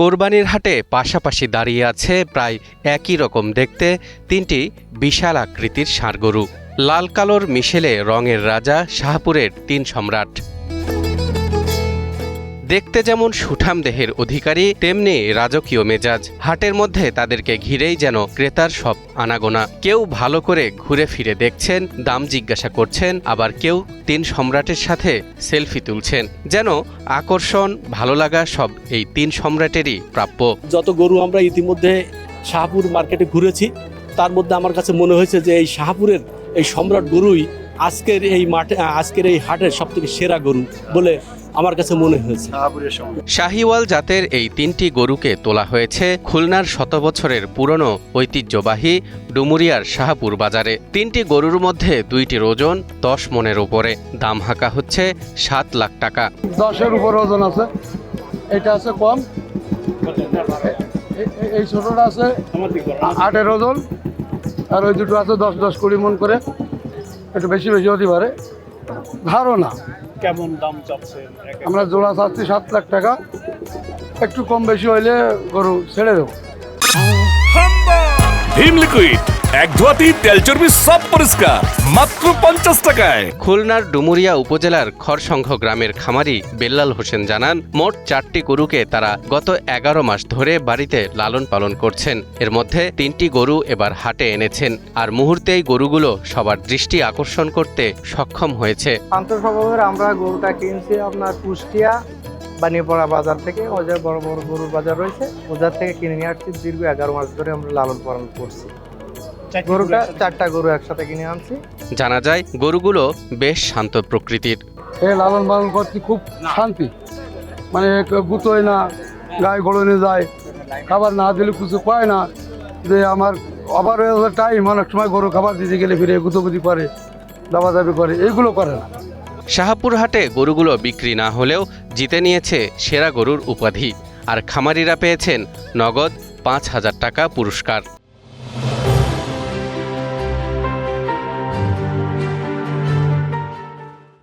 কোরবানির হাটে পাশাপাশি দাঁড়িয়ে আছে প্রায় একই রকম দেখতে তিনটি বিশাল আকৃতির ষাঁড় গরু। লাল কালোর মিশেলে রঙের রাজা শাহপুরের তিন সম্রাট। দেখতে যেমন সুঠাম দেহের অধিকারী, তেমনি রাজকীয় মেজাজ। হাটের মধ্যে তাদেরকে ঘিরেই যেন ক্রেতার সব আনাগোনা। কেউ ভালো করে ঘুরে ফিরে দেখছেন, দাম জিজ্ঞাসা করছেন, আবার কেউ তিন সম্রাটের সাথে সেলফি তুলছেন। যেন আকর্ষণ, ভালো লাগা সব এই তিন সম্রাটেরই প্রাপ্য। যত গরু আমরা ইতিমধ্যে শাহপুর মার্কেটে ঘুরেছি, তার মধ্যে আমার কাছে মনে হয়েছে যে এই শাহপুরের এই সম্রাট গরুই আজকের এই হাটের সবথেকে সেরা গরু বলে আমার কাছে মনে হয়েছে। শাহিওয়াল জাতের এই তিনটি গরুকে তোলা হয়েছে খুলনার শত বছরের পুরনো ঐতিহ্যবাহী ডুমুরিয়ার শাহপুর বাজারে। তিনটি গরুর মধ্যে দুইটির ওজন 10 মনের উপরে। দাম হাঁকা হচ্ছে 7 লাখ টাকা। 10-এর উপর ওজন আছে, এটা আছে কম, এই ছোটটা আছে 8-এর ওজন, আর ওই দুটো আছে 10-20 মন করে, একটু বেশি হতে পারে। ধারণা কেমন দাম চাচ্ছে? আমরা জোড়া চাচ্ছি 7 লাখ টাকা, একটু কম বেশি হইলে গরু ছেড়ে দেবো। ভীম লিকুইড এক ধোয়াতেই তেল চর্বি সব পরিষ্কার, মাত্র 50 টাকায়। খুলনার ডুমুরিয়া উপজেলার খড়সংঘ গ্রামের খামারি বেল্লাল হোসেন জানান, মোট 4টি গরুকে তারা গত 11 মাস ধরে বাড়িতে লালন পালন করছেন। এর মধ্যে 3টি গরু এবার হাটে এনেছেন, আর মুহূর্তেই গরুগুলো সবার দৃষ্টি আকর্ষণ করতে সক্ষম হয়েছে। আন্তঃসভাবে আমরা গরুটা কিনছি আপনার কুষ্টিয়া বানিয়াপাড়া বাজার থেকে। ওদের বড় বড় গরুর বাজার রয়েছে, ওদের থেকে কিনে নিয়ে আসছি। দীর্ঘ 11 মাস ধরে আমরা লালন পালন করছি। গরুটা 4টা গরু একসাথে কিনে আনছি। জানা যায় গরুগুলো বেশ শান্ত প্রকৃতির। এই লালন পালন করছি খুব শান্তি, মানে গুতোয় না, গায়ে গড়নে যায়, খাবার না দিলে কিছু পায় না। যে আমার আবার টাইম অনেক সময় গরু খাবার দিতে গেলে ফিরে গুতোগুতি করে, দাবাদাবি করে, এইগুলো করে না। শাহপুর হাটে গরুগুলো বিক্রি না হলেও জিতে নিয়েছে সেরা গরুর উপাধি, আর খামারিরা পেয়েছেন নগদ 5,000 টাকা পুরস্কার।